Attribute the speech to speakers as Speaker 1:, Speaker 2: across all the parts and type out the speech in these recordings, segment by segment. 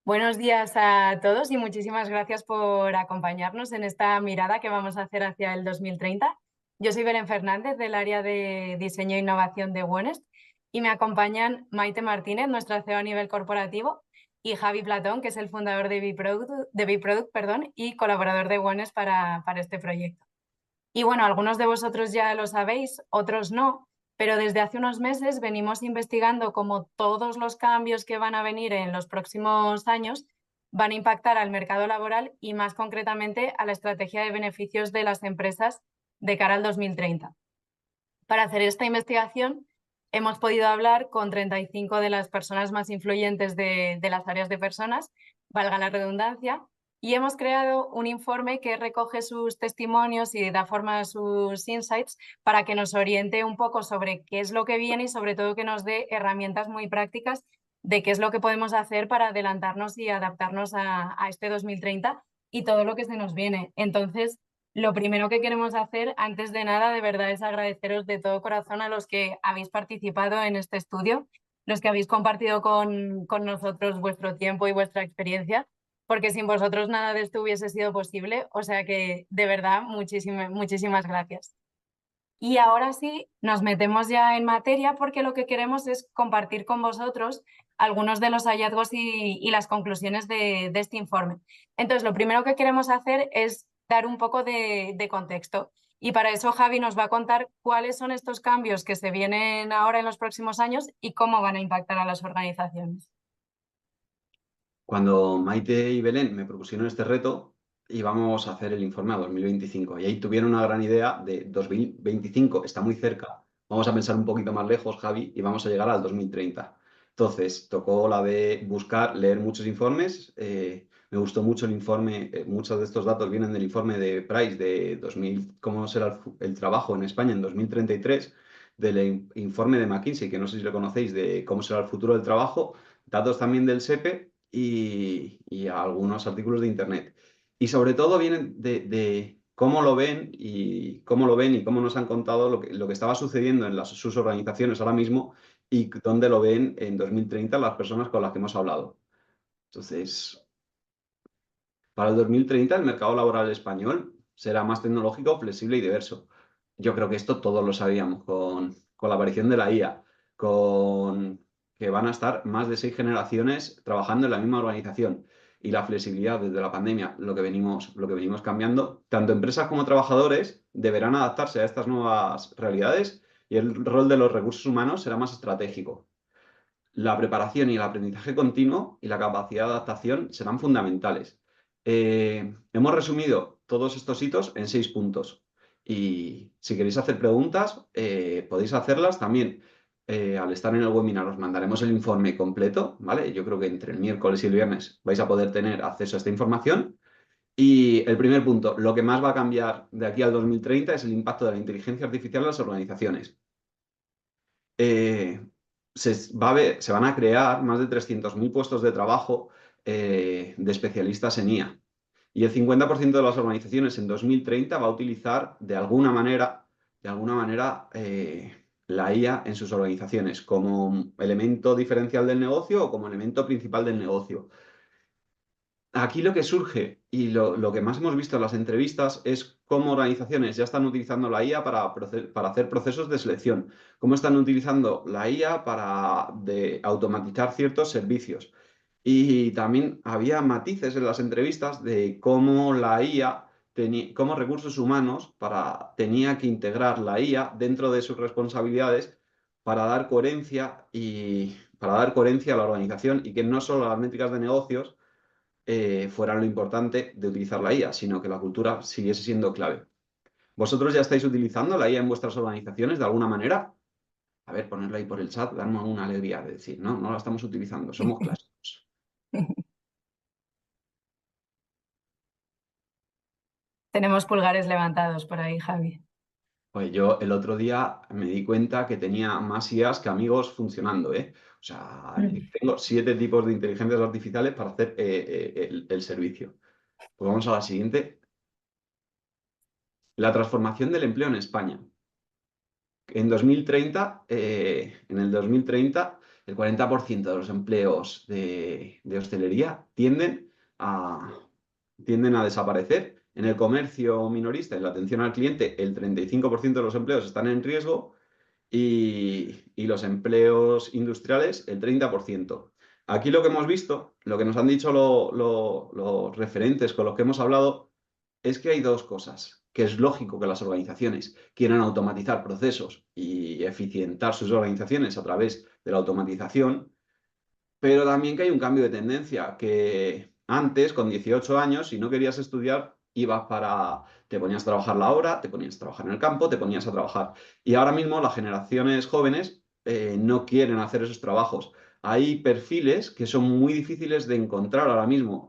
Speaker 1: Buenos días a todos y muchísimas gracias por acompañarnos en esta mirada que vamos a hacer hacia el 2030. Yo soy Belén Fernández del área de diseño e innovación de Wonest y me acompañan Maite Martínez, nuestra CEO a nivel corporativo, y Javi Platón, que es el fundador de Biproduct, perdón, y colaborador de Wonest para este proyecto. Y bueno, algunos de vosotros ya lo sabéis, otros no, pero desde hace unos meses venimos investigando cómo todos los cambios que van a venir en los próximos años van a impactar al mercado laboral y más concretamente a la estrategia de beneficios de las empresas de cara al 2030. Para hacer esta investigación hemos podido hablar con 35 de las personas más influyentes de las áreas de personas, valga la redundancia, y hemos creado un informe que recoge sus testimonios y da forma a sus insights para que nos oriente un poco sobre qué es lo que viene y sobre todo que nos dé herramientas muy prácticas de qué es lo que podemos hacer para adelantarnos y adaptarnos a este 2030 y todo lo que se nos viene. Entonces, lo primero que queremos hacer, antes de nada, de verdad, es agradeceros de todo corazón a los que habéis participado en este estudio, los que habéis compartido con nosotros vuestro tiempo y vuestra experiencia, porque sin vosotros nada de esto hubiese sido posible. O sea que, de verdad, muchísimas gracias. Y ahora sí, nos metemos ya en materia porque lo que queremos es compartir con vosotros algunos de los hallazgos y las conclusiones de este informe. Entonces, lo primero que queremos hacer es dar un poco de contexto. Y para eso Javi nos va a contar cuáles son estos cambios que se vienen ahora en los próximos años y cómo van a impactar a las organizaciones.
Speaker 2: Cuando Maite y Belén me propusieron este reto, íbamos a hacer el informe a 2025 y ahí tuvieron una gran idea de 2025, está muy cerca, vamos a pensar un poquito más lejos, Javi, y vamos a llegar al 2030. Entonces, tocó la de buscar, leer muchos informes. Me gustó mucho el informe, muchos de estos datos vienen del informe de Price de 2000, cómo será el trabajo en España en 2033, del informe de McKinsey, que no sé si lo conocéis, de cómo será el futuro del trabajo, datos también del SEPE y algunos artículos de Internet. Y sobre todo vienen de cómo lo ven y cómo nos han contado lo que estaba sucediendo en sus organizaciones ahora mismo y dónde lo ven en 2030 las personas con las que hemos hablado. Entonces, para el 2030 el mercado laboral español será más tecnológico, flexible y diverso. Yo creo que esto todos lo sabíamos con la aparición de la IA, con que van a estar más de 6 generaciones trabajando en la misma organización y la flexibilidad desde la pandemia, lo que venimos cambiando. Tanto empresas como trabajadores deberán adaptarse a estas nuevas realidades y el rol de los recursos humanos será más estratégico. La preparación y el aprendizaje continuo y la capacidad de adaptación serán fundamentales. Hemos resumido todos estos hitos en 6 puntos. Y si queréis hacer preguntas, podéis hacerlas también. Al estar en el webinar os mandaremos el informe completo, ¿vale? Yo creo que entre el miércoles y el viernes vais a poder tener acceso a esta información. Y el primer punto, lo que más va a cambiar de aquí al 2030 es el impacto de la inteligencia artificial en las organizaciones. eh, se van a crear más de 300.000 puestos de trabajo de especialistas en IA. Y el 50% de las organizaciones en 2030 va a utilizar la IA en sus organizaciones como elemento diferencial del negocio o como elemento principal del negocio. Aquí lo que surge y lo que más hemos visto en las entrevistas es cómo organizaciones ya están utilizando la IA para hacer procesos de selección, cómo están utilizando la IA para automatizar ciertos servicios. Y también había matices en las entrevistas de cómo la IA, cómo recursos humanos tenía que integrar la IA dentro de sus responsabilidades para dar coherencia a la organización y que no solo las métricas de negocios fueran lo importante de utilizar la IA, sino que la cultura siguiese siendo clave. ¿Vosotros ya estáis utilizando la IA en vuestras organizaciones de alguna manera? A ver, ponerlo ahí por el chat, darnos una alegría de decir, no, no la estamos utilizando, somos clásicos.
Speaker 1: Tenemos pulgares levantados por ahí, Javi.
Speaker 2: Pues yo el otro día me di cuenta que tenía más IAs que amigos funcionando, ¿eh? O sea, tengo 7 tipos de inteligencias artificiales para hacer el servicio. Pues vamos a la siguiente. La transformación del empleo en España. En el 2030, el 40% de los empleos de hostelería tienden a desaparecer. En el comercio minorista y la atención al cliente, el 35% de los empleos están en riesgo y los empleos industriales, el 30%. Aquí lo que hemos visto, lo que nos han dicho los referentes con los que hemos hablado, es que hay dos cosas, que es lógico que las organizaciones quieran automatizar procesos y eficientar sus organizaciones a través de la automatización, pero también que hay un cambio de tendencia, que antes, con 18 años, si no querías estudiar, te ponías a trabajar la hora, te ponías a trabajar en el campo, te ponías a trabajar. Y ahora mismo las generaciones jóvenes no quieren hacer esos trabajos. Hay perfiles que son muy difíciles de encontrar ahora mismo,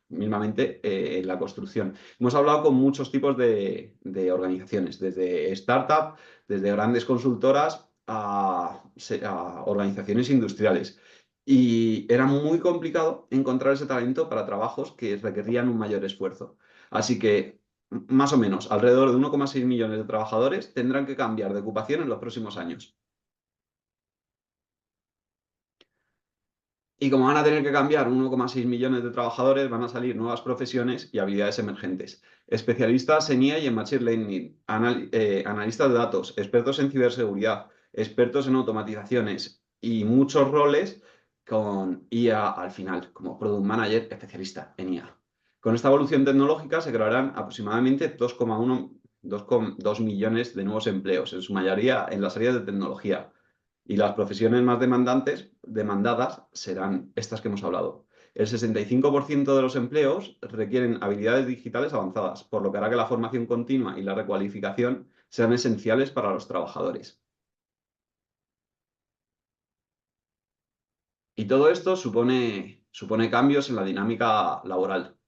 Speaker 2: mismamente en la construcción. Hemos hablado con muchos tipos de organizaciones, desde startup, desde grandes consultoras a organizaciones industriales. Y era muy complicado encontrar ese talento para trabajos que requerían un mayor esfuerzo. Así que, más o menos, alrededor de 1,6 millones de trabajadores tendrán que cambiar de ocupación en los próximos años. Y como van a tener que cambiar 1,6 millones de trabajadores, van a salir nuevas profesiones y habilidades emergentes. Especialistas en IA y en Machine Learning, analistas de datos, expertos en ciberseguridad, expertos en automatizaciones y muchos roles con IA al final, como Product Manager especialista en IA. Con esta evolución tecnológica se crearán aproximadamente 2,2 millones de nuevos empleos, en su mayoría en las áreas de tecnología. Y las profesiones más demandadas serán estas que hemos hablado. El 65% de los empleos requieren habilidades digitales avanzadas, por lo que hará que la formación continua y la recualificación sean esenciales para los trabajadores. Y todo esto supone cambios en la dinámica laboral.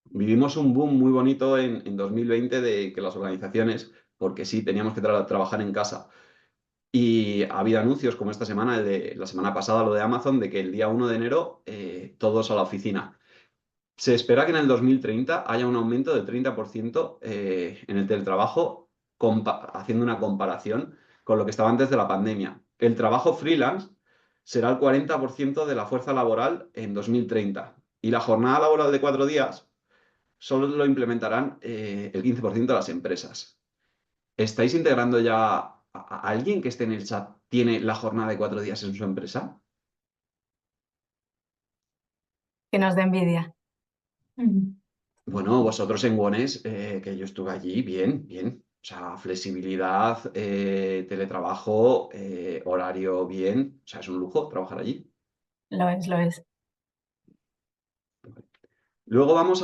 Speaker 2: Vivimos un boom muy bonito en 2020 de que las organizaciones, porque sí, teníamos que trabajar en casa. Y ha habido anuncios como esta semana, la semana pasada lo de Amazon, de que el día 1 de enero todos a la oficina. Se espera que en el 2030 haya un aumento del 30% en el teletrabajo, haciendo una comparación con lo que estaba antes de la pandemia. El trabajo freelance será el 40% de la fuerza laboral en 2030. Y la jornada laboral de 4 días solo lo implementarán el 15% de las empresas. ¿Estáis integrando ya a alguien que esté en el chat? ¿Tiene la jornada de 4 días en su empresa?
Speaker 1: Que nos dé envidia.
Speaker 2: Bueno, vosotros en Wones, que yo estuve allí, bien, bien. O sea, flexibilidad, teletrabajo, horario bien. O sea, es un lujo trabajar allí.
Speaker 1: Lo es, lo es.
Speaker 2: Luego vamos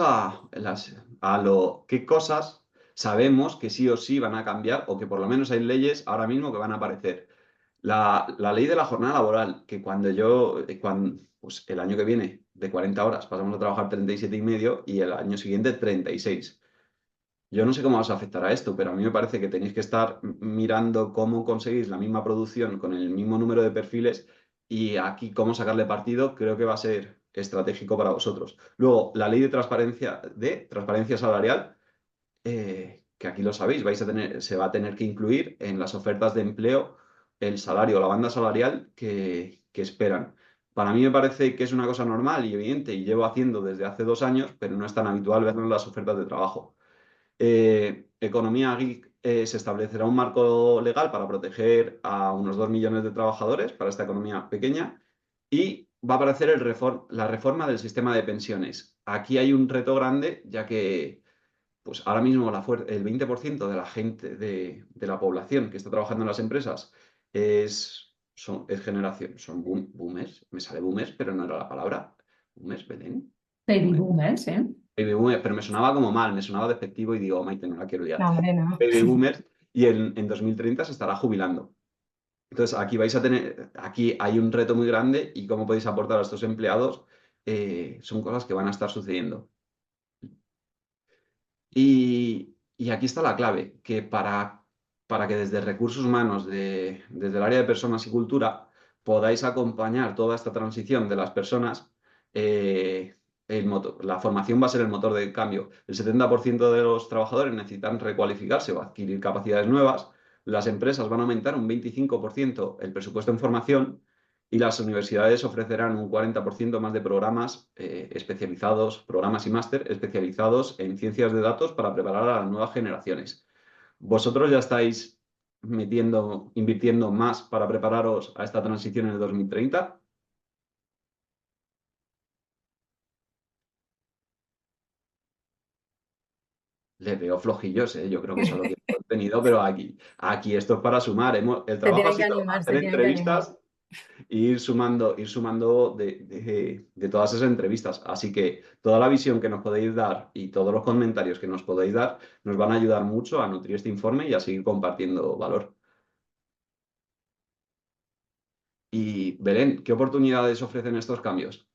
Speaker 2: qué cosas sabemos que sí o sí van a cambiar o que por lo menos hay leyes ahora mismo que van a aparecer. La ley de la jornada laboral, que pues el año que viene de 40 horas pasamos a trabajar 37,5 y el año siguiente 36. Yo no sé cómo os afectará esto, pero a mí me parece que tenéis que estar mirando cómo conseguís la misma producción con el mismo número de perfiles y aquí cómo sacarle partido creo que va a ser estratégico para vosotros. Luego, la ley de transparencia salarial, que aquí lo sabéis, se va a tener que incluir en las ofertas de empleo el salario, la banda salarial que esperan. Para mí me parece que es una cosa normal y evidente y llevo haciendo desde hace 2 años, pero no es tan habitual verlo en las ofertas de trabajo. Economía Geek, se establecerá un marco legal para proteger a unos 2 millones de trabajadores para esta economía pequeña y va a aparecer la reforma del sistema de pensiones. Aquí hay un reto grande, ya que pues ahora mismo el 20% de la gente, de la población que está trabajando en las empresas es generación, son boomers, me sale boomers, pero no era la palabra. Boomers, Belén.
Speaker 3: Baby boomers, ¿eh?
Speaker 2: Baby boomers, pero me sonaba como mal, me sonaba despectivo y digo, Maite, no la quiero liar.
Speaker 1: No, hombre, no.
Speaker 2: Baby boomers, y en 2030 se estará jubilando. Entonces, aquí hay un reto muy grande y cómo podéis aportar a estos empleados son cosas que van a estar sucediendo. Y aquí está la clave, que para que desde recursos humanos, desde el área de personas y cultura, podáis acompañar toda esta transición de las personas, la formación va a ser el motor de cambio. El 70% de los trabajadores necesitan recualificarse o adquirir capacidades nuevas, las empresas van a aumentar un 25% el presupuesto en formación y las universidades ofrecerán un 40% más de programas especializados, programas y máster especializados en ciencias de datos para preparar a las nuevas generaciones. ¿Vosotros ya estáis invirtiendo más para prepararos a esta transición en el 2030? Le veo flojillos, ¿eh? Yo creo que solo quiero contenido, pero aquí esto es para sumar. El
Speaker 1: Se
Speaker 2: trabajo ha
Speaker 1: tienen que
Speaker 2: sido
Speaker 1: animar,
Speaker 2: hacer
Speaker 1: se tienen que animar.
Speaker 2: entrevistas e ir sumando de todas esas entrevistas. Así que toda la visión que nos podéis dar y todos los comentarios que nos podéis dar nos van a ayudar mucho a nutrir este informe y a seguir compartiendo valor. Y Belén, ¿qué oportunidades ofrecen estos cambios?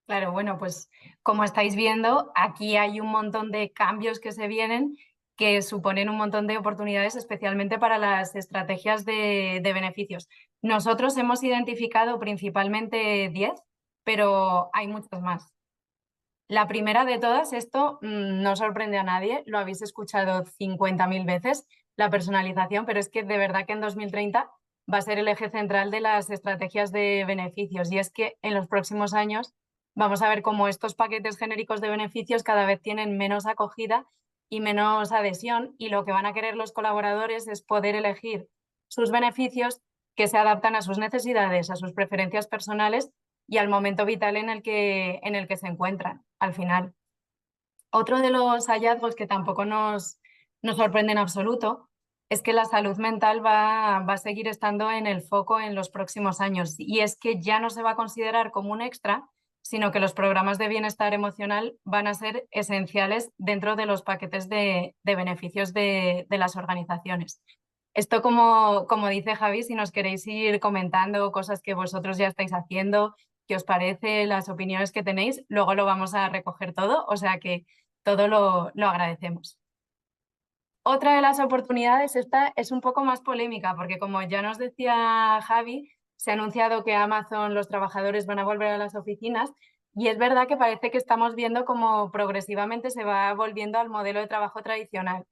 Speaker 1: Claro, bueno, pues como estáis viendo, aquí hay un montón de cambios que se vienen que suponen un montón de oportunidades, especialmente para las estrategias de beneficios. Nosotros hemos identificado principalmente 10, pero hay muchas más. La primera de todas, esto no sorprende a nadie, lo habéis escuchado 50.000 veces, la personalización, pero es que de verdad que en 2030 va a ser el eje central de las estrategias de beneficios. Y es que en los próximos años vamos a ver cómo estos paquetes genéricos de beneficios cada vez tienen menos acogida y menos adhesión, y lo que van a querer los colaboradores es poder elegir sus beneficios que se adaptan a sus necesidades, a sus preferencias personales y al momento vital en el que se encuentran al final. Otro de los hallazgos que tampoco nos sorprende en absoluto es que la salud mental va a seguir estando en el foco en los próximos años, y es que ya no se va a considerar como un extra, sino que los programas de bienestar emocional van a ser esenciales dentro de los paquetes de beneficios de las organizaciones. Esto, como dice Javi, si nos queréis ir comentando cosas que vosotros ya estáis haciendo, qué os parece, las opiniones que tenéis, luego lo vamos a recoger todo, o sea que todo lo agradecemos. Otra de las oportunidades, esta es un poco más polémica, porque como ya nos decía Javi, se ha anunciado que Amazon, los trabajadores van a volver a las oficinas, y es verdad que parece que estamos viendo cómo progresivamente se va volviendo al modelo de trabajo tradicional.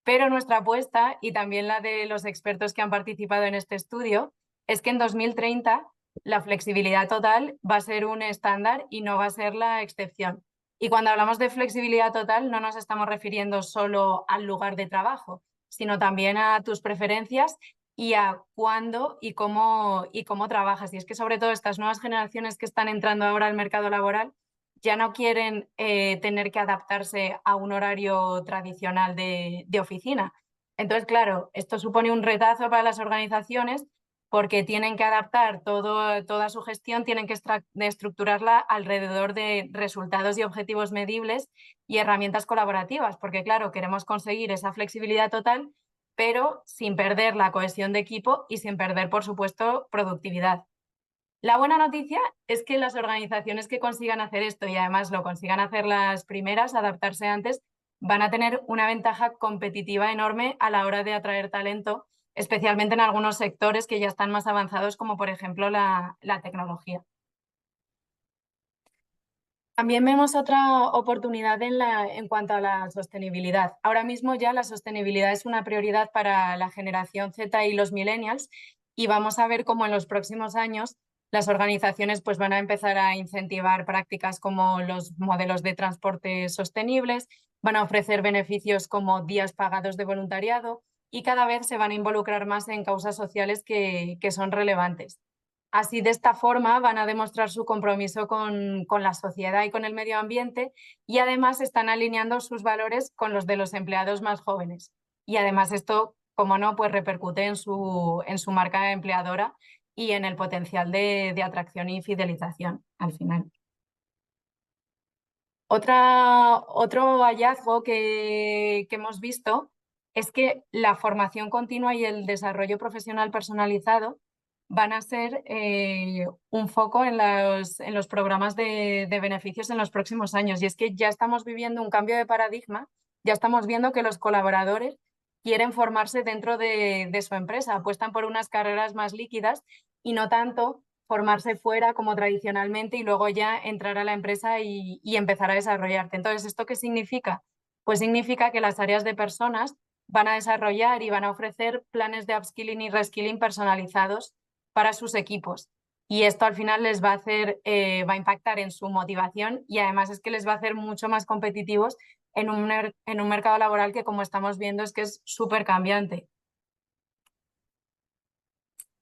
Speaker 1: Pero nuestra apuesta, y también la de los expertos que han participado en este estudio, es que en 2030 la flexibilidad total va a ser un estándar y no va a ser la excepción. Y cuando hablamos de flexibilidad total, no nos estamos refiriendo solo al lugar de trabajo, sino también a tus preferencias y a cuándo y cómo trabajas. Y es que sobre todo estas nuevas generaciones que están entrando ahora al mercado laboral ya no quieren tener que adaptarse a un horario tradicional de oficina. Entonces, claro, esto supone un retazo para las organizaciones porque tienen que adaptar toda su gestión, tienen que estructurarla alrededor de resultados y objetivos medibles y herramientas colaborativas, porque claro, queremos conseguir esa flexibilidad total, pero sin perder la cohesión de equipo y sin perder, por supuesto, productividad. La buena noticia es que las organizaciones que consigan hacer esto, y además lo consigan hacer las primeras, adaptarse antes, van a tener una ventaja competitiva enorme a la hora de atraer talento, especialmente en algunos sectores que ya están más avanzados, como por ejemplo la tecnología. También vemos otra oportunidad en cuanto a la sostenibilidad. Ahora mismo ya la sostenibilidad es una prioridad para la generación Z y los millennials, y vamos a ver cómo en los próximos años las organizaciones pues, van a empezar a incentivar prácticas como los modelos de transporte sostenibles, van a ofrecer beneficios como días pagados de voluntariado, y cada vez se van a involucrar más en causas sociales que son relevantes. Así, de esta forma, van a demostrar su compromiso con la sociedad y con el medio ambiente, y además están alineando sus valores con los de los empleados más jóvenes. Y además esto, como no, pues repercute en su marca empleadora y en el potencial de atracción y fidelización al final. Otro hallazgo que hemos visto es que la formación continua y el desarrollo profesional personalizado van a ser un foco en los programas de beneficios en los próximos años. Y es que ya estamos viviendo un cambio de paradigma, ya estamos viendo que los colaboradores quieren formarse dentro de su empresa, apuestan por unas carreras más líquidas y no tanto formarse fuera como tradicionalmente y luego ya entrar a la empresa y empezar a desarrollarte. Entonces, ¿esto qué significa? Pues significa que las áreas de personas van a desarrollar y van a ofrecer planes de upskilling y reskilling personalizados para sus equipos. Y esto al final les va a hacer, va a impactar en su motivación y además es que les va a hacer mucho más competitivos en un mercado laboral que, como estamos viendo, es que es súper cambiante.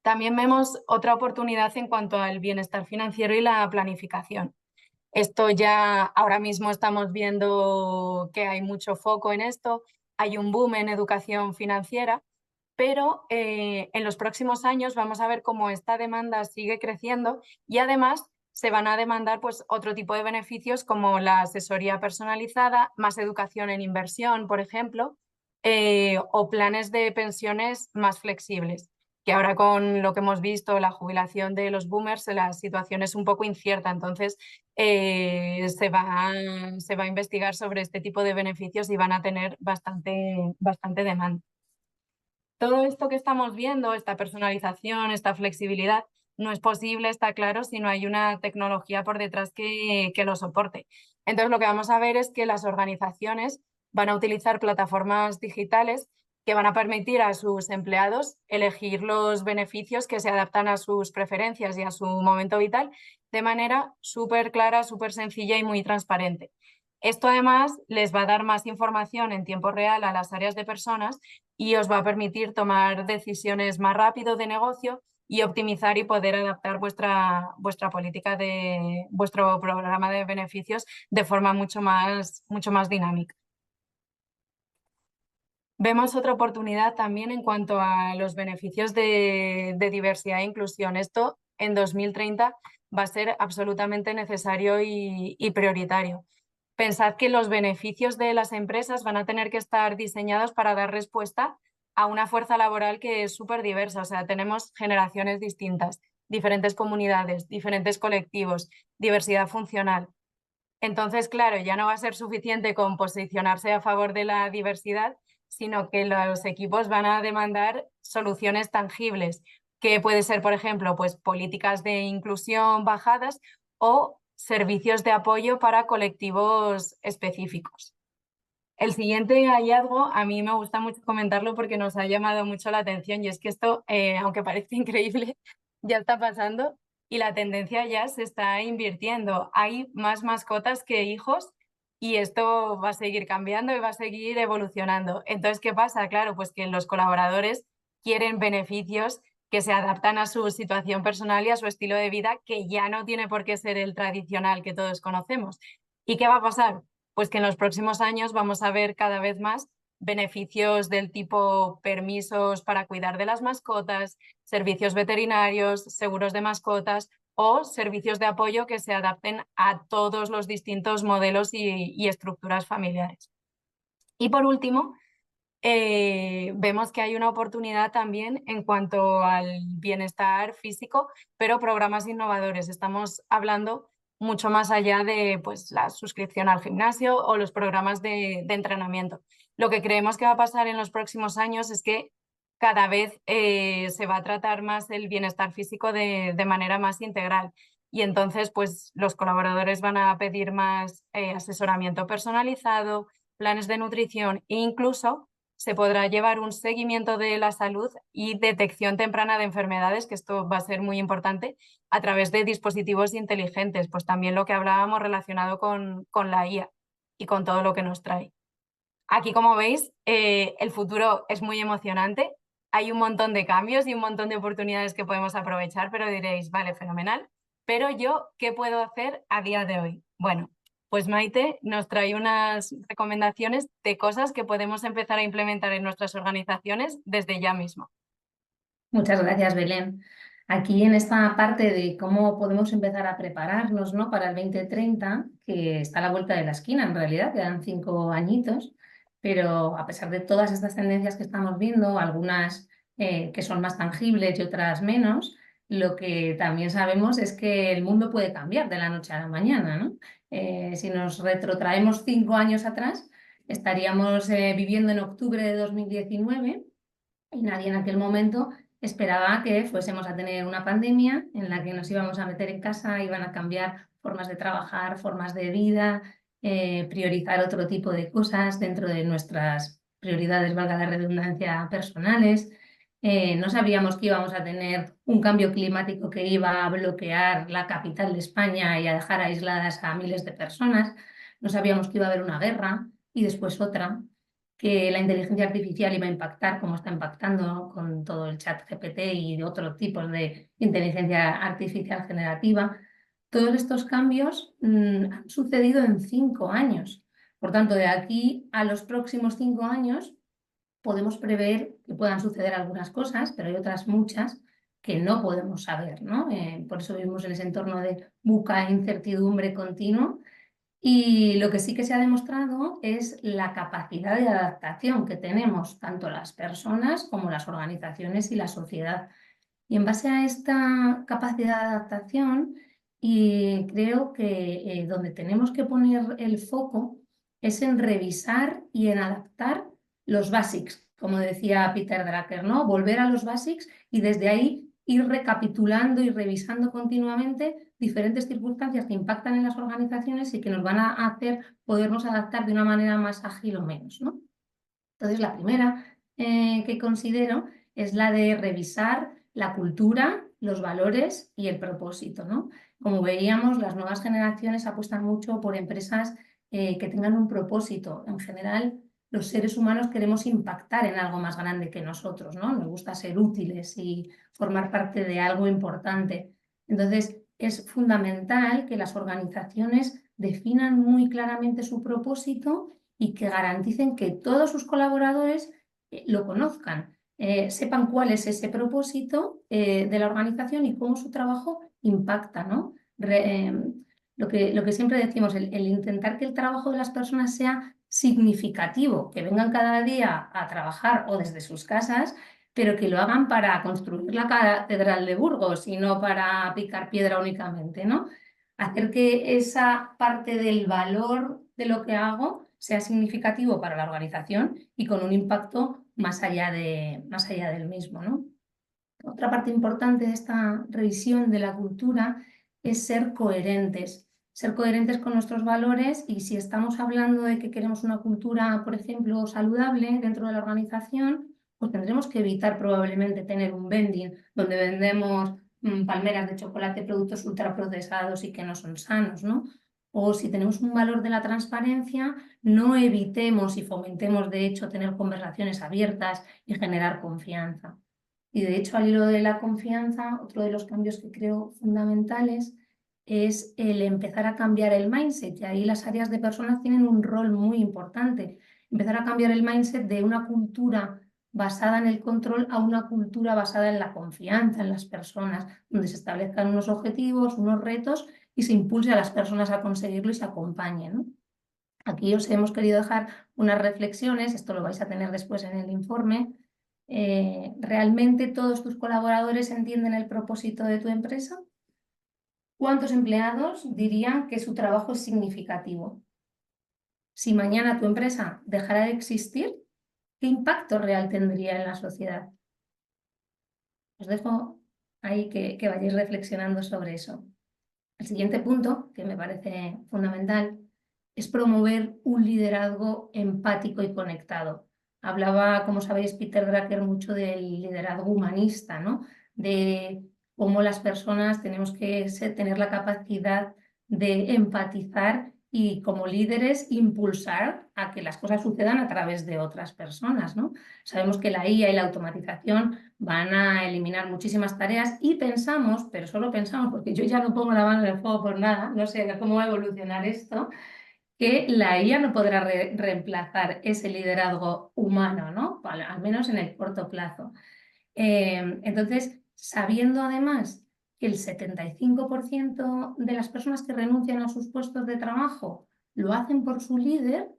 Speaker 1: También vemos otra oportunidad en cuanto al bienestar financiero y la planificación. Esto ya ahora mismo estamos viendo que hay mucho foco en esto, hay un boom en educación financiera, pero en los próximos años vamos a ver cómo esta demanda sigue creciendo y además se van a demandar pues, otro tipo de beneficios como la asesoría personalizada, más educación en inversión, por ejemplo, o planes de pensiones más flexibles, que ahora con lo que hemos visto, la jubilación de los boomers, la situación es un poco incierta, entonces se va a investigar sobre este tipo de beneficios y van a tener bastante demanda. Todo esto que estamos viendo, esta personalización, esta flexibilidad, no es posible, está claro, si no hay una tecnología por detrás que lo soporte. Entonces, lo que vamos a ver es que las organizaciones van a utilizar plataformas digitales que van a permitir a sus empleados elegir los beneficios que se adaptan a sus preferencias y a su momento vital de manera súper clara, súper sencilla y muy transparente. Esto además les va a dar más información en tiempo real a las áreas de personas y os va a permitir tomar decisiones más rápido de negocio y optimizar y poder adaptar vuestra política de vuestro programa de beneficios de forma mucho más dinámica. Vemos otra oportunidad también en cuanto a los beneficios de diversidad e inclusión. Esto en 2030 va a ser absolutamente necesario y prioritario. Pensad que los beneficios de las empresas van a tener que estar diseñados para dar respuesta a una fuerza laboral que es súper diversa. O sea, tenemos generaciones distintas, diferentes comunidades, diferentes colectivos, diversidad funcional. Entonces, claro, ya no va a ser suficiente con posicionarse a favor de la diversidad, sino que los equipos van a demandar soluciones tangibles, que puede ser, por ejemplo, pues políticas de inclusión bajadas o servicios de apoyo para colectivos específicos. El siguiente hallazgo, a mí me gusta mucho comentarlo porque nos ha llamado mucho la atención y es que esto, aunque parece increíble, ya está pasando y la tendencia ya se está invirtiendo. Hay más mascotas que hijos y esto va a seguir cambiando y va a seguir evolucionando. Entonces, ¿qué pasa? Claro, pues que los colaboradores quieren beneficios que se adaptan a su situación personal y a su estilo de vida, que ya no tiene por qué ser el tradicional que todos conocemos. ¿Y qué va a pasar? Pues que en los próximos años vamos a ver cada vez más beneficios del tipo permisos para cuidar de las mascotas, servicios veterinarios, seguros de mascotas o servicios de apoyo que se adapten a todos los distintos modelos y estructuras familiares. Y por último, vemos que hay una oportunidad también en cuanto al bienestar físico, pero programas innovadores. Estamos hablando mucho más allá de pues, la suscripción al gimnasio o los programas de entrenamiento. Lo que creemos que va a pasar en los próximos años es que cada vez se va a tratar más el bienestar físico de manera más integral. Y entonces, pues los colaboradores van a pedir más asesoramiento personalizado, planes de nutrición e incluso se podrá llevar un seguimiento de la salud y detección temprana de enfermedades, que esto va a ser muy importante, a través de dispositivos inteligentes, pues también lo que hablábamos relacionado con la IA y con todo lo que nos trae. Aquí, como veis, el futuro es muy emocionante. Hay un montón de cambios y un montón de oportunidades que podemos aprovechar, pero diréis, vale, fenomenal. Pero yo, ¿qué puedo hacer a día de hoy? Bueno, pues Maite nos trae unas recomendaciones de cosas que podemos empezar a implementar en nuestras organizaciones desde ya mismo.
Speaker 3: Muchas gracias, Belén. Aquí en esta parte de cómo podemos empezar a prepararnos, ¿no?, para el 2030, que está a la vuelta de la esquina, en realidad, quedan 5 añitos, pero a pesar de todas estas tendencias que estamos viendo, algunas que son más tangibles y otras menos, lo que también sabemos es que el mundo puede cambiar de la noche a la mañana, ¿no? Si nos retrotraemos 5 años atrás, estaríamos viviendo en octubre de 2019 y nadie en aquel momento esperaba que fuésemos a tener una pandemia en la que nos íbamos a meter en casa, iban a cambiar formas de trabajar, formas de vida, priorizar otro tipo de cosas dentro de nuestras prioridades, valga la redundancia, personales. No sabíamos que íbamos a tener un cambio climático que iba a bloquear la capital de España y a dejar aisladas a miles de personas. No sabíamos que iba a haber una guerra y después otra, que la inteligencia artificial iba a impactar como está impactando con todo el chat GPT y de otros tipos de inteligencia artificial generativa. Todos estos cambios han sucedido en 5 años. Por tanto, de aquí a los próximos 5 años podemos prever que puedan suceder algunas cosas, pero hay otras muchas que no podemos saber, ¿no? Por eso vivimos en ese entorno de buca e incertidumbre continuo. Y lo que sí que se ha demostrado es la capacidad de adaptación que tenemos tanto las personas como las organizaciones y la sociedad. Y en base a esta capacidad de adaptación, y creo que donde tenemos que poner el foco es en revisar y en adaptar los basics, como decía Peter Drucker, ¿no? Volver a los basics y desde ahí ir recapitulando y revisando continuamente diferentes circunstancias que impactan en las organizaciones y que nos van a hacer podernos adaptar de una manera más ágil o menos, ¿no? Entonces, la primera que considero es la de revisar la cultura, los valores y el propósito, ¿no? Como veíamos, las nuevas generaciones apuestan mucho por empresas que tengan un propósito. En general, los seres humanos queremos impactar en algo más grande que nosotros, ¿no? Nos gusta ser útiles y formar parte de algo importante. Entonces, es fundamental que las organizaciones definan muy claramente su propósito y que garanticen que todos sus colaboradores lo conozcan, sepan cuál es ese propósito de la organización y cómo su trabajo impacta, ¿no? Lo que siempre decimos, el intentar que el trabajo de las personas sea significativo, que vengan cada día a trabajar o desde sus casas, pero que lo hagan para construir la Catedral de Burgos y no para picar piedra únicamente, ¿no? Hacer que esa parte del valor de lo que hago sea significativo para la organización y con un impacto más allá del mismo, ¿no? Otra parte importante de esta revisión de la cultura es ser coherentes con nuestros valores, y si estamos hablando de que queremos una cultura, por ejemplo, saludable dentro de la organización, pues tendremos que evitar probablemente tener un vending donde vendemos palmeras de chocolate, productos ultraprocesados y que no son sanos, ¿no? O si tenemos un valor de la transparencia, no evitemos y fomentemos, de hecho, tener conversaciones abiertas y generar confianza. Y de hecho, al hilo de la confianza, otro de los cambios que creo fundamentales es el empezar a cambiar el mindset. Y ahí las áreas de personas tienen un rol muy importante. Empezar a cambiar el mindset de una cultura basada en el control a una cultura basada en la confianza en las personas, donde se establezcan unos objetivos, unos retos y se impulse a las personas a conseguirlo y se acompañen, ¿no? Aquí os hemos querido dejar unas reflexiones, esto lo vais a tener después en el informe. ¿Realmente todos tus colaboradores entienden el propósito de tu empresa? ¿Cuántos empleados dirían que su trabajo es significativo? Si mañana tu empresa dejara de existir, ¿qué impacto real tendría en la sociedad? Os dejo ahí que vayáis reflexionando sobre eso. El siguiente punto, que me parece fundamental, es promover un liderazgo empático y conectado. Hablaba, como sabéis, Peter Drucker mucho del liderazgo humanista, ¿no? De cómo las personas tenemos que tener la capacidad de empatizar y, como líderes, impulsar a que las cosas sucedan a través de otras personas, ¿no? Sabemos que la IA y la automatización van a eliminar muchísimas tareas y pensamos, pero solo pensamos, porque yo ya no pongo la mano en el fuego por nada, no sé cómo va a evolucionar esto, que la IA no podrá reemplazar ese liderazgo humano, ¿no? Al menos en el corto plazo. Entonces, sabiendo además que el 75% de las personas que renuncian a sus puestos de trabajo lo hacen por su líder,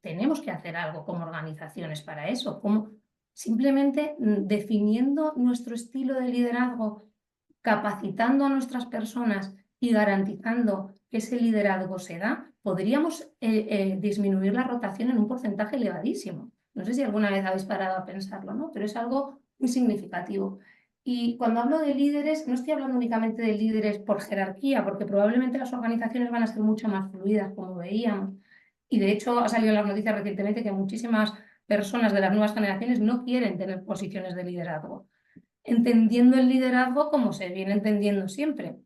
Speaker 3: tenemos que hacer algo como organizaciones para eso, como simplemente definiendo nuestro estilo de liderazgo, capacitando a nuestras personas y garantizando que ese liderazgo se da, podríamos disminuir la rotación en un porcentaje elevadísimo. No sé si alguna vez habéis parado a pensarlo, ¿no? Pero es algo muy significativo. Y cuando hablo de líderes, no estoy hablando únicamente de líderes por jerarquía, porque probablemente las organizaciones van a ser mucho más fluidas, como veíamos. Y de hecho ha salido en las noticias recientemente que muchísimas personas de las nuevas generaciones no quieren tener posiciones de liderazgo, entendiendo el liderazgo como se viene entendiendo siempre.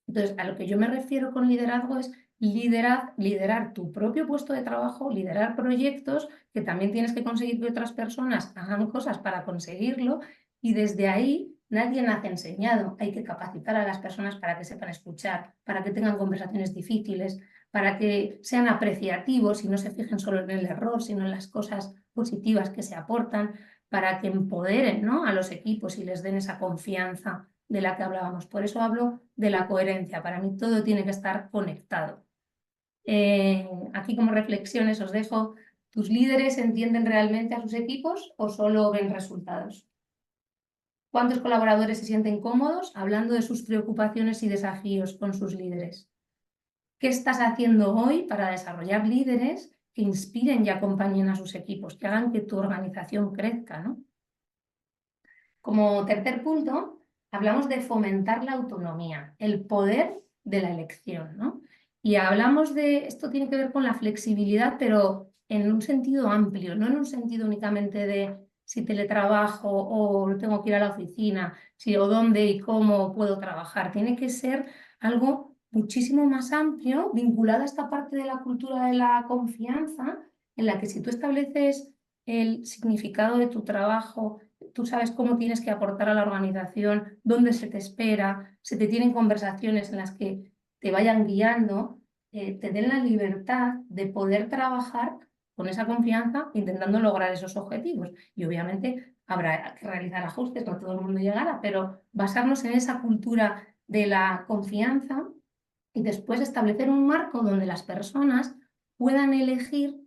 Speaker 3: Entonces, a lo que yo me refiero con liderazgo es liderar tu propio puesto de trabajo, liderar proyectos, que también tienes que conseguir que otras personas hagan cosas para conseguirlo, y desde ahí nadie nace enseñado. Hay que capacitar a las personas para que sepan escuchar, para que tengan conversaciones difíciles, para que sean apreciativos y no se fijen solo en el error, sino en las cosas positivas que se aportan, para que empoderen, ¿no?, a los equipos y les den esa confianza de la que hablábamos. Por eso hablo de la coherencia. Para mí todo tiene que estar conectado. Aquí como reflexiones os dejo: ¿tus líderes entienden realmente a sus equipos o solo ven resultados? ¿Cuántos colaboradores se sienten cómodos hablando de sus preocupaciones y desafíos con sus líderes? ¿Qué estás haciendo hoy para desarrollar líderes que inspiren y acompañen a sus equipos, que hagan que tu organización crezca, ¿no? Como tercer punto, hablamos de fomentar la autonomía, el poder de la elección, ¿no? Y hablamos de, esto tiene que ver con la flexibilidad, pero en un sentido amplio, no en un sentido únicamente de si teletrabajo o tengo que ir a la oficina, si o dónde y cómo puedo trabajar. Tiene que ser algo muchísimo más amplio, vinculado a esta parte de la cultura de la confianza, en la que si tú estableces el significado de tu trabajo, tú sabes cómo tienes que aportar a la organización, dónde se te espera, se te tienen conversaciones en las que te vayan guiando, te den la libertad de poder trabajar con esa confianza intentando lograr esos objetivos. Y obviamente habrá que realizar ajustes, no todo el mundo llegará, pero basarnos en esa cultura de la confianza y después establecer un marco donde las personas puedan elegir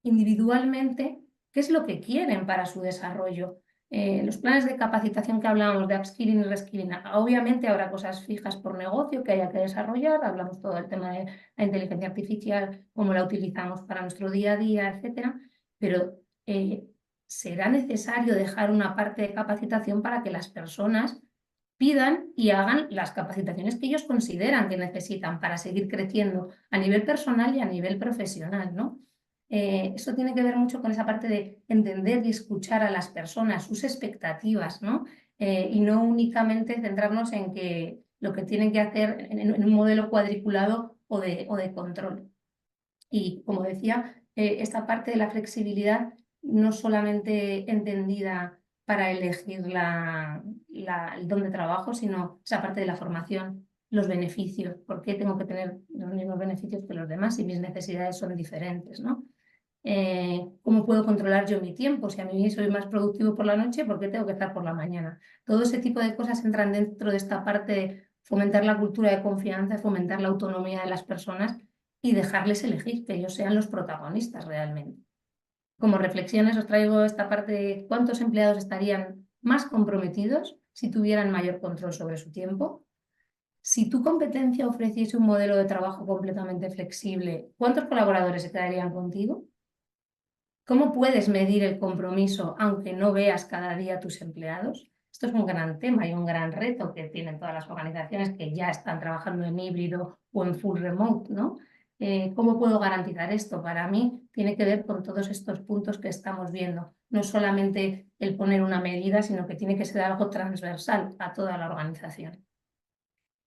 Speaker 3: individualmente qué es lo que quieren para su desarrollo. Los planes de capacitación que hablábamos de upskilling y reskilling, obviamente habrá cosas fijas por negocio que haya que desarrollar, hablamos todo del tema de la inteligencia artificial, cómo la utilizamos para nuestro día a día, etcétera, pero será necesario dejar una parte de capacitación para que las personas pidan y hagan las capacitaciones que ellos consideran que necesitan para seguir creciendo a nivel personal y a nivel profesional, ¿no? Eso tiene que ver mucho con esa parte de entender y escuchar a las personas, sus expectativas, ¿no? Y no únicamente centrarnos en que lo que tienen que hacer en un modelo cuadriculado o de control. Y como decía, esta parte de la flexibilidad no solamente entendida para elegir el don de trabajo, sino esa parte de la formación, los beneficios. ¿Por qué tengo que tener los mismos beneficios que los demás si mis necesidades son diferentes, ¿no? ¿Cómo puedo controlar yo mi tiempo? Si a mí soy más productivo por la noche, ¿por qué tengo que estar por la mañana? Todo ese tipo de cosas entran dentro de esta parte de fomentar la cultura de confianza, fomentar la autonomía de las personas y dejarles elegir, que ellos sean los protagonistas realmente. Como reflexiones os traigo esta parte de cuántos empleados estarían más comprometidos si tuvieran mayor control sobre su tiempo. Si tu competencia ofreciese un modelo de trabajo completamente flexible, ¿cuántos colaboradores se quedarían contigo? ¿Cómo puedes medir el compromiso aunque no veas cada día a tus empleados? Esto es un gran tema y un gran reto que tienen todas las organizaciones que ya están trabajando en híbrido o en full remote, ¿no? ¿Cómo puedo garantizar esto? Para mí tiene que ver con todos estos puntos que estamos viendo. No solamente el poner una medida, sino que tiene que ser algo transversal a toda la organización.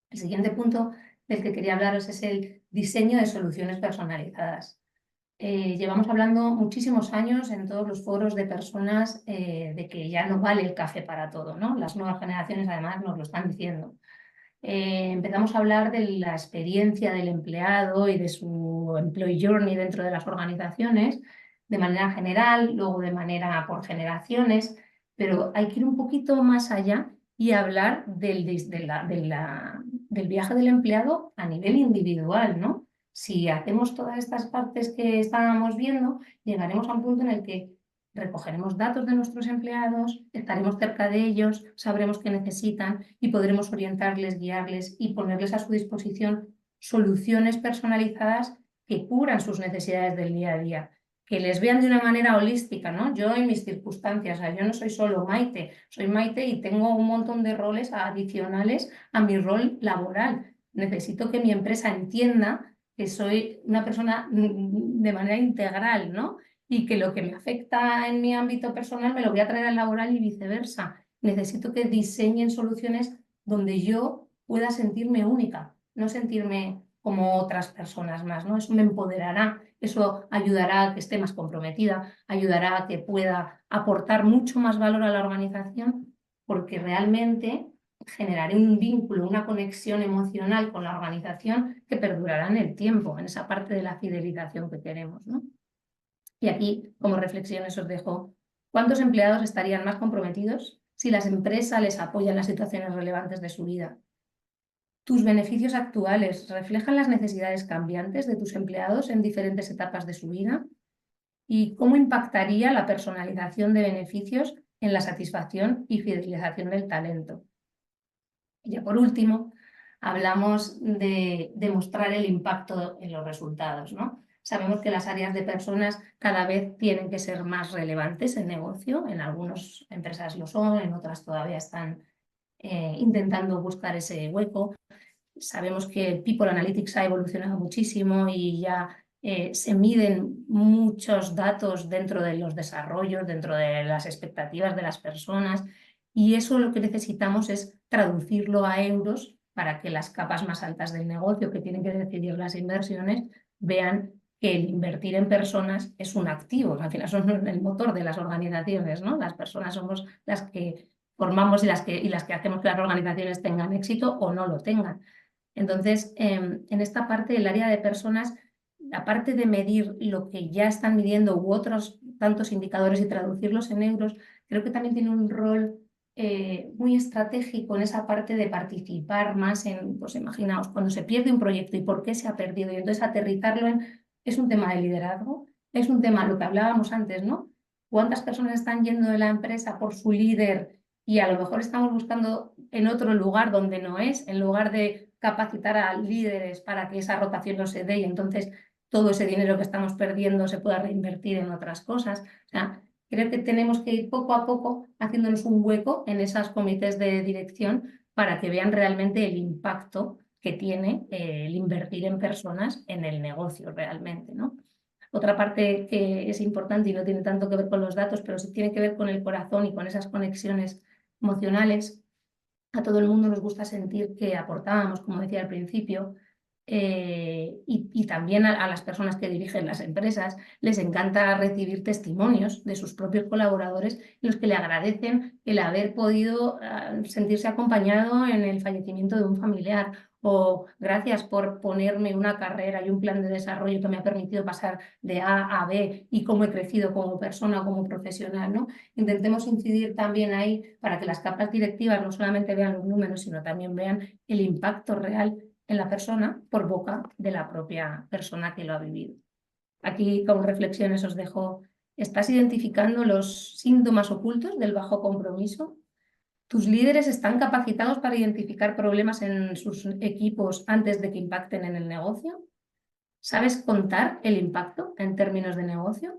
Speaker 3: El siguiente punto del que quería hablaros es el diseño de soluciones personalizadas. Llevamos hablando muchísimos años en todos los foros de personas de que ya no vale el café para todo, ¿no? Las nuevas generaciones además nos lo están diciendo. Empezamos a hablar de la experiencia del empleado y de su employee journey dentro de las organizaciones de manera general, luego de manera por generaciones, pero hay que ir un poquito más allá y hablar del viaje del empleado a nivel individual, ¿no? Si hacemos todas estas partes que estábamos viendo, llegaremos a un punto en el que recogeremos datos de nuestros empleados, estaremos cerca de ellos, sabremos qué necesitan y podremos orientarles, guiarles y ponerles a su disposición soluciones personalizadas que cubran sus necesidades del día a día, que les vean de una manera holística, ¿no? Yo en mis circunstancias, o sea, yo no soy solo Maite, soy Maite y tengo un montón de roles adicionales a mi rol laboral. Necesito que mi empresa entienda que soy una persona de manera integral, ¿no? y que lo que me afecta en mi ámbito personal me lo voy a traer al laboral y viceversa. Necesito que diseñen soluciones donde yo pueda sentirme única, no sentirme como otras personas más, ¿no? Eso me empoderará, eso ayudará a que esté más comprometida, ayudará a que pueda aportar mucho más valor a la organización, porque realmente generaré un vínculo, una conexión emocional con la organización que perdurará en el tiempo, en esa parte de la fidelización que queremos, ¿no? Y aquí, como reflexiones, os dejo, ¿cuántos empleados estarían más comprometidos si las empresas les apoyan en las situaciones relevantes de su vida? ¿Tus beneficios actuales reflejan las necesidades cambiantes de tus empleados en diferentes etapas de su vida? ¿Y cómo impactaría la personalización de beneficios en la satisfacción y fidelización del talento? Y ya por último, hablamos de demostrar el impacto en los resultados, ¿no? Sabemos que las áreas de personas cada vez tienen que ser más relevantes en negocio, en algunas empresas lo son, en otras todavía están intentando buscar ese hueco. Sabemos que el People Analytics ha evolucionado muchísimo y ya se miden muchos datos dentro de los desarrollos, dentro de las expectativas de las personas, y eso lo que necesitamos es traducirlo a euros para que las capas más altas del negocio que tienen que decidir las inversiones vean que el invertir en personas es un activo. Al final son el motor de las organizaciones, ¿no? Las personas somos las que formamos y las que hacemos que las organizaciones tengan éxito o no lo tengan. Entonces, en esta parte del área de personas, aparte de medir lo que ya están midiendo u otros tantos indicadores y traducirlos en euros, creo que también tiene un rol muy estratégico en esa parte de participar más en, pues imaginaos, cuando se pierde un proyecto y por qué se ha perdido, y entonces aterrizarlo es un tema de liderazgo, es un tema, lo que hablábamos antes, ¿no? ¿Cuántas personas están yendo de la empresa por su líder y a lo mejor estamos buscando en otro lugar donde no es, en lugar de capacitar a líderes para que esa rotación no se dé y entonces todo ese dinero que estamos perdiendo se pueda reinvertir en otras cosas? O sea, creo que tenemos que ir poco a poco haciéndonos un hueco en esos comités de dirección para que vean realmente el impacto que tiene el invertir en personas en el negocio realmente, ¿no? Otra parte que es importante y no tiene tanto que ver con los datos, pero sí tiene que ver con el corazón y con esas conexiones emocionales. A todo el mundo nos gusta sentir que aportábamos, como decía al principio, y también a las personas que dirigen las empresas les encanta recibir testimonios de sus propios colaboradores en los que le agradecen el haber podido sentirse acompañado en el fallecimiento de un familiar, o gracias por ponerme una carrera y un plan de desarrollo que me ha permitido pasar de A a B y cómo he crecido como persona, como profesional, ¿no? Intentemos incidir también ahí para que las capas directivas no solamente vean los números, sino también vean el impacto real en la persona por boca de la propia persona que lo ha vivido. Aquí, como reflexiones, os dejo, ¿estás identificando los síntomas ocultos del bajo compromiso? ¿Tus líderes están capacitados para identificar problemas en sus equipos antes de que impacten en el negocio? ¿Sabes contar el impacto en términos de negocio?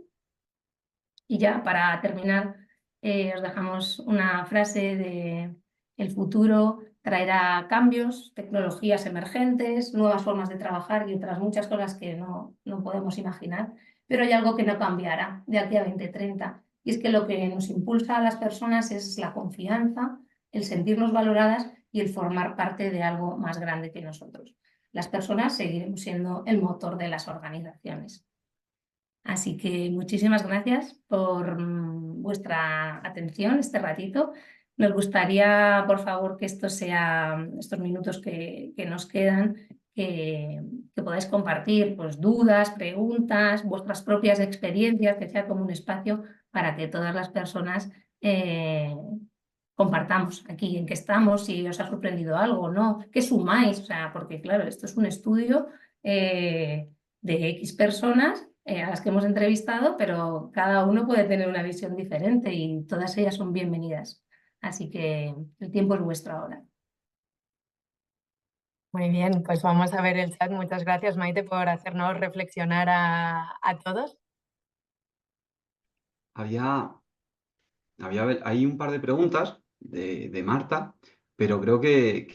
Speaker 3: Y ya para terminar, os dejamos una frase de el futuro traerá cambios, tecnologías emergentes, nuevas formas de trabajar y otras muchas cosas que no podemos imaginar, pero hay algo que no cambiará de aquí a 2030, y es que lo que nos impulsa a las personas es la confianza, el sentirnos valoradas y el formar parte de algo más grande que nosotros. Las personas seguiremos siendo el motor de las organizaciones. Así que muchísimas gracias por vuestra atención este ratito. Nos gustaría, por favor, que estos minutos que nos quedan, que podáis compartir pues, dudas, preguntas, vuestras propias experiencias, que sea como un espacio para que todas las personas compartamos aquí en qué estamos, si os ha sorprendido algo o no, qué sumáis, o sea, porque claro, esto es un estudio de X personas a las que hemos entrevistado, pero cada uno puede tener una visión diferente y todas ellas son bienvenidas. Así que el tiempo es vuestro ahora.
Speaker 1: Muy bien, pues vamos a ver el chat. Muchas gracias, Maite, por hacernos reflexionar a todos.
Speaker 2: Hay un par de preguntas de Marta, pero creo que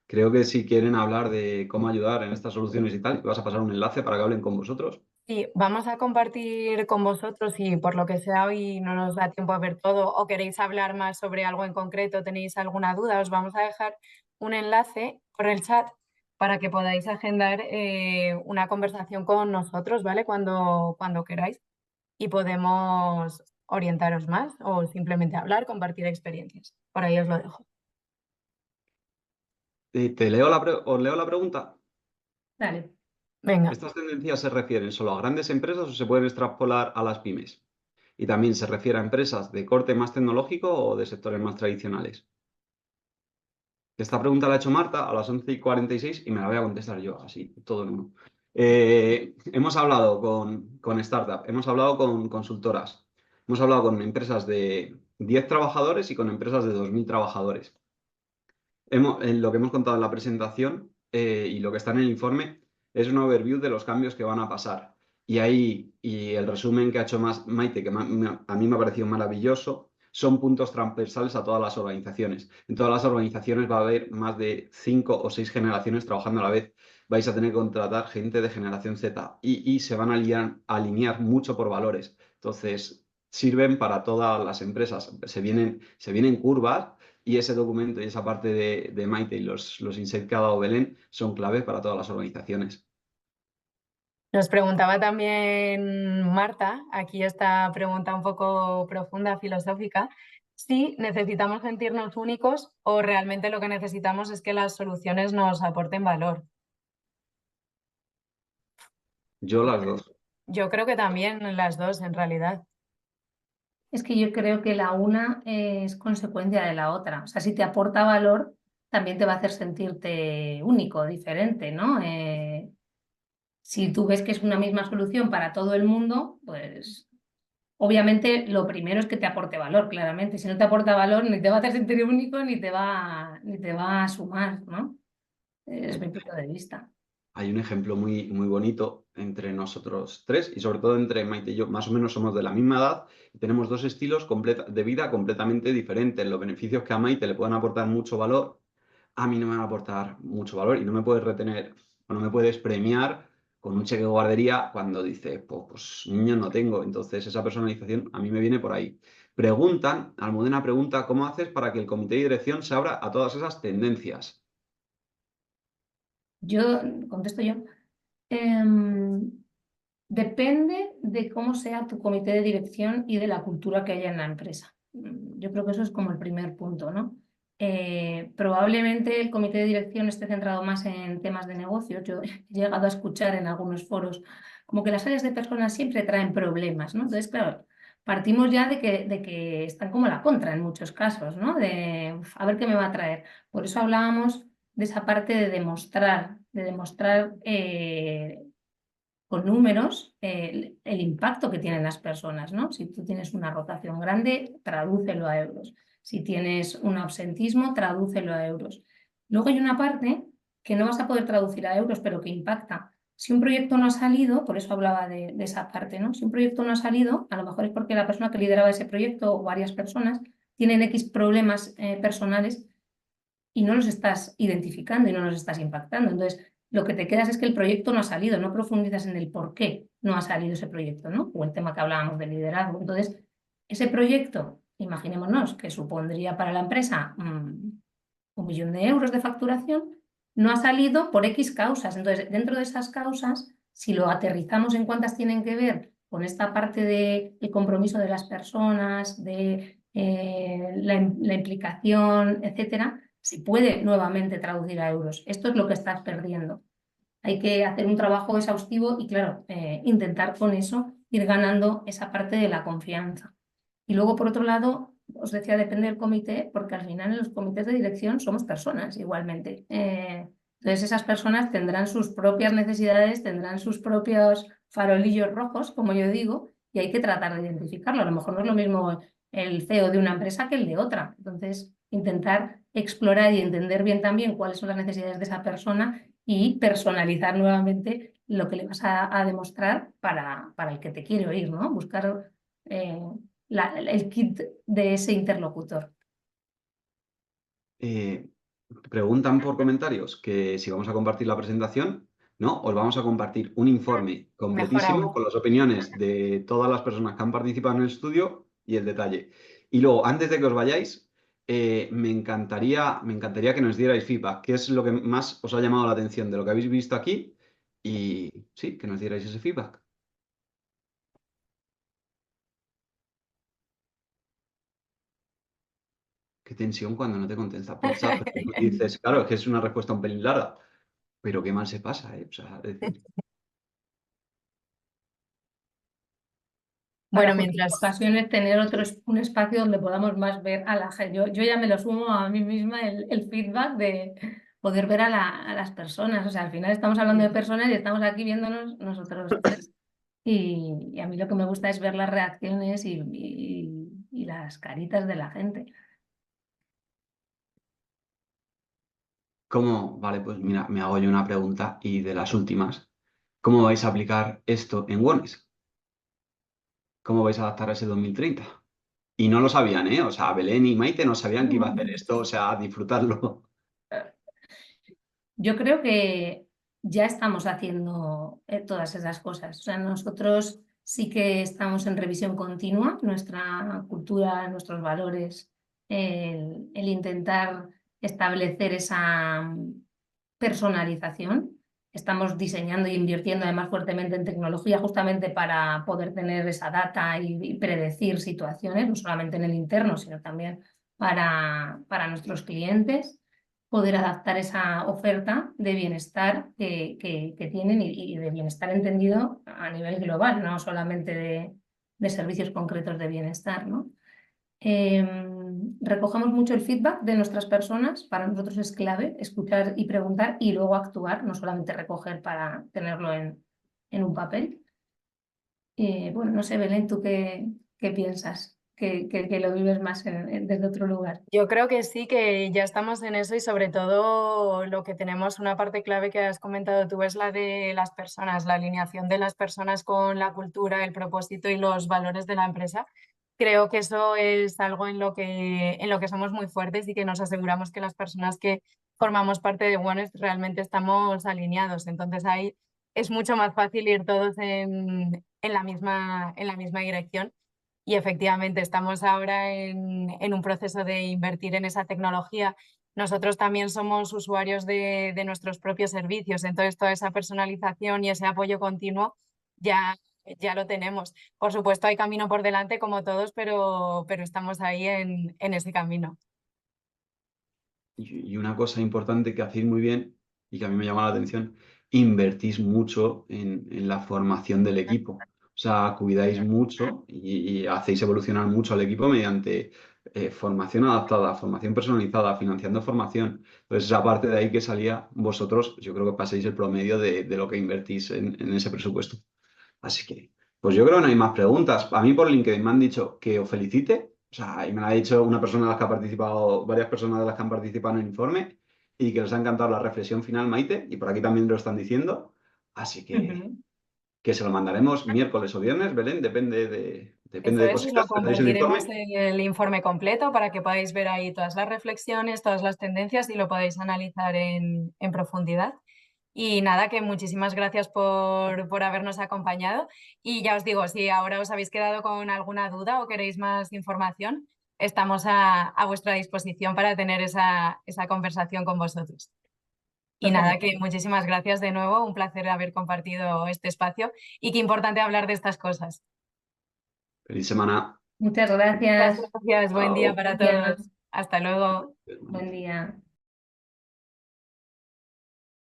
Speaker 2: creo que si quieren hablar de cómo ayudar en estas soluciones y tal, vas a pasar un enlace para que hablen con vosotros.
Speaker 1: Sí, vamos a compartir con vosotros y por lo que sea hoy no nos da tiempo a ver todo o queréis hablar más sobre algo en concreto, tenéis alguna duda, os vamos a dejar un enlace por el chat para que podáis agendar una conversación con nosotros, ¿vale? Cuando queráis y podemos orientaros más o simplemente hablar, compartir experiencias. Por ahí os lo dejo.
Speaker 2: ¿Os leo la pregunta?
Speaker 3: Dale.
Speaker 1: Venga.
Speaker 2: ¿Estas tendencias se refieren solo a grandes empresas o se pueden extrapolar a las pymes? Y también se refiere a empresas de corte más tecnológico o de sectores más tradicionales. Esta pregunta la ha hecho Marta a las 11:46 y me la voy a contestar yo, así, todo en uno. Hemos hablado con startups, hemos hablado con consultoras, hemos hablado con empresas de 10 trabajadores y con empresas de 2.000 trabajadores. En lo que hemos contado en la presentación y lo que está en el informe es un overview de los cambios que van a pasar. Y el resumen que ha hecho Maite, que a mí me ha parecido maravilloso, son puntos transversales a todas las organizaciones. En todas las organizaciones va a haber más de 5 o 6 generaciones trabajando a la vez. Vais a tener que contratar gente de generación Z y se van a alinear mucho por valores. Entonces, sirven para todas las empresas. Se vienen curvas y ese documento y esa parte de Maite y los insights que ha dado Belén son claves para todas las organizaciones.
Speaker 1: Nos preguntaba también Marta, aquí esta pregunta un poco profunda, filosófica, si necesitamos sentirnos únicos o realmente lo que necesitamos es que las soluciones nos aporten valor.
Speaker 2: Yo las dos.
Speaker 1: Yo creo que también las dos, en realidad.
Speaker 3: Es que yo creo que la una es consecuencia de la otra. O sea, si te aporta valor, también te va a hacer sentirte único, diferente, ¿no? Si tú ves que es una misma solución para todo el mundo, pues obviamente lo primero es que te aporte valor, claramente. Si no te aporta valor, ni te va a hacer sentir único, ni te va a sumar, ¿no? Es mi punto de vista.
Speaker 2: Hay un ejemplo muy, muy bonito entre nosotros tres y sobre todo entre Maite y yo. Más o menos somos de la misma edad y tenemos dos estilos de vida completamente diferentes. Los beneficios que a Maite le pueden aportar mucho valor, a mí no me van a aportar mucho valor y no me puedes retener o no me puedes premiar con un cheque de guardería cuando dice, pues niños no tengo. Entonces esa personalización a mí me viene por ahí. Almudena pregunta, ¿cómo haces para que el comité de dirección se abra a todas esas tendencias?
Speaker 3: Yo, contesto yo. Em, Depende de cómo sea tu comité de dirección y de la cultura que haya en la empresa. Yo creo que eso es como el primer punto, ¿no? Probablemente el comité de dirección esté centrado más en temas de negocios. Yo he llegado a escuchar en algunos foros como que las áreas de personas siempre traen problemas, ¿no? Entonces, claro, partimos ya de que están como a la contra en muchos casos, ¿no? De a ver qué me va a traer. Por eso hablábamos de esa parte de demostrar con números el impacto que tienen las personas, ¿no? Si tú tienes una rotación grande, tradúcelo a euros. Si tienes un absentismo, tradúcelo a euros. Luego hay una parte que no vas a poder traducir a euros, pero que impacta. Si un proyecto no ha salido, por eso hablaba de esa parte, ¿no? Si un proyecto no ha salido, a lo mejor es porque la persona que lideraba ese proyecto o varias personas tienen X problemas personales y no los estás identificando y no los estás impactando. Entonces, lo que te quedas es que el proyecto no ha salido, no profundizas en el por qué no ha salido ese proyecto, ¿no? O el tema que hablábamos del liderazgo. Entonces, ese proyecto, imaginémonos que supondría para la empresa 1 millón de euros de facturación, no ha salido por X causas. Entonces, dentro de esas causas, si lo aterrizamos en cuántas tienen que ver con esta parte del compromiso de las personas, de la implicación, etcétera, se puede nuevamente traducir a euros. Esto es lo que estás perdiendo. Hay que hacer un trabajo exhaustivo y, claro, intentar con eso ir ganando esa parte de la confianza. Y luego, por otro lado, os decía, depende del comité, porque al final en los comités de dirección somos personas igualmente. Entonces, esas personas tendrán sus propias necesidades, tendrán sus propios farolillos rojos, como yo digo, y hay que tratar de identificarlo. A lo mejor no es lo mismo el CEO de una empresa que el de otra. Entonces, intentar explorar y entender bien también cuáles son las necesidades de esa persona y personalizar nuevamente lo que le vas a demostrar para el que te quiere oír, ¿no? Buscar el kit de ese interlocutor.
Speaker 2: Preguntan por comentarios que si vamos a compartir la presentación. ¿no? Os vamos a compartir un informe
Speaker 1: Mejor
Speaker 2: completísimo
Speaker 1: aún.
Speaker 2: con las opiniones de todas las personas que han participado en el estudio y el detalle. Y luego, antes de que os vayáis, me encantaría que nos dierais feedback. ¿Qué es lo que más os ha llamado la atención de lo que habéis visto aquí? Y sí, que nos dierais ese feedback. Qué tensión cuando no te contesta por chat. Pero dices, claro, es que es una respuesta un pelín larga, pero qué mal se pasa, ¿eh? O sea, es decir,
Speaker 3: Para
Speaker 1: Bueno,
Speaker 3: futuras
Speaker 1: mientras,
Speaker 3: ocasiones tener un espacio donde podamos más ver a la gente. Yo ya me lo sumo a mí misma el feedback de poder ver a las personas. O sea, al final estamos hablando de personas y estamos aquí viéndonos nosotros tres. Y a mí lo que me gusta es ver las reacciones y las caritas de la gente.
Speaker 2: ¿cómo? Vale, pues mira, me hago yo una pregunta y de las últimas. ¿Cómo vais a aplicar esto en Wellness? ¿Cómo vais a adaptar a ese 2030? Y no lo sabían, ¿eh? O sea, Belén y Maite no sabían que iba a hacer esto, o sea, a disfrutarlo.
Speaker 3: Yo creo que ya estamos haciendo todas esas cosas. O sea, nosotros sí que estamos en revisión continua, nuestra cultura, nuestros valores, el intentar establecer esa personalización. Estamos diseñando e invirtiendo además fuertemente en tecnología justamente para poder tener esa data y predecir situaciones, no solamente en el interno, sino también para nuestros clientes, poder adaptar esa oferta de bienestar que tienen y de bienestar entendido a nivel global, no solamente de servicios concretos de bienestar, ¿no? Recogemos mucho el feedback de nuestras personas, para nosotros es clave escuchar y preguntar y luego actuar, no solamente recoger para tenerlo en un papel. Bueno, no sé, Belén, ¿tú qué piensas? Que lo vives más desde otro lugar.
Speaker 1: yo creo que sí, que ya estamos en eso y sobre todo lo que tenemos, una parte clave que has comentado tú es la de las personas, la alineación de las personas con la cultura, el propósito y los valores de la empresa. Creo que eso es algo en lo que somos muy fuertes y que nos aseguramos que las personas que formamos parte de Onest realmente estamos alineados. Entonces ahí es mucho más fácil ir todos en la misma dirección. Y efectivamente, estamos ahora en un proceso de invertir en esa tecnología. Nosotros también somos usuarios de nuestros propios servicios, entonces toda esa personalización y ese apoyo continuo ya, ya lo tenemos. Por supuesto, hay camino por delante como todos, pero estamos ahí en ese camino.
Speaker 2: Y una cosa importante que hacéis muy bien y que a mí me llama la atención, invertís mucho en la formación del equipo. O sea, cuidáis mucho y hacéis evolucionar mucho al equipo mediante formación adaptada, formación personalizada, financiando formación. Entonces, esa parte de ahí que salía, vosotros, yo creo que paséis el promedio de lo que invertís en ese presupuesto. Así que, pues yo creo que no hay más preguntas. A mí por LinkedIn me han dicho que os felicite. O sea, y me lo ha dicho una persona de las que ha participado, varias personas de las que han participado en el informe, y que les ha encantado la reflexión final, Maite, y por aquí también lo están diciendo. Así
Speaker 3: Ujú.
Speaker 2: que se lo mandaremos miércoles o viernes, Belén, depende
Speaker 1: Eso
Speaker 2: de
Speaker 1: es, y lo
Speaker 2: cositas. ¿Tendréis el
Speaker 1: compartiremos
Speaker 2: informe?
Speaker 1: el informe completo para que podáis ver ahí todas las reflexiones, todas las tendencias y lo podáis analizar en profundidad. Y nada, que muchísimas gracias por habernos acompañado. Y ya os digo, si ahora os habéis quedado con alguna duda o queréis más información, estamos a vuestra disposición para tener esa conversación con vosotros. Y nada,
Speaker 3: Perfecto.
Speaker 1: que muchísimas gracias de nuevo, un placer haber compartido este espacio y qué importante hablar de estas cosas.
Speaker 2: Feliz semana.
Speaker 3: Muchas
Speaker 1: Muchas
Speaker 3: gracias.
Speaker 1: gracias, buen día
Speaker 2: Chao.
Speaker 1: para
Speaker 3: Ya,
Speaker 1: todos. Hasta luego.
Speaker 3: buen día.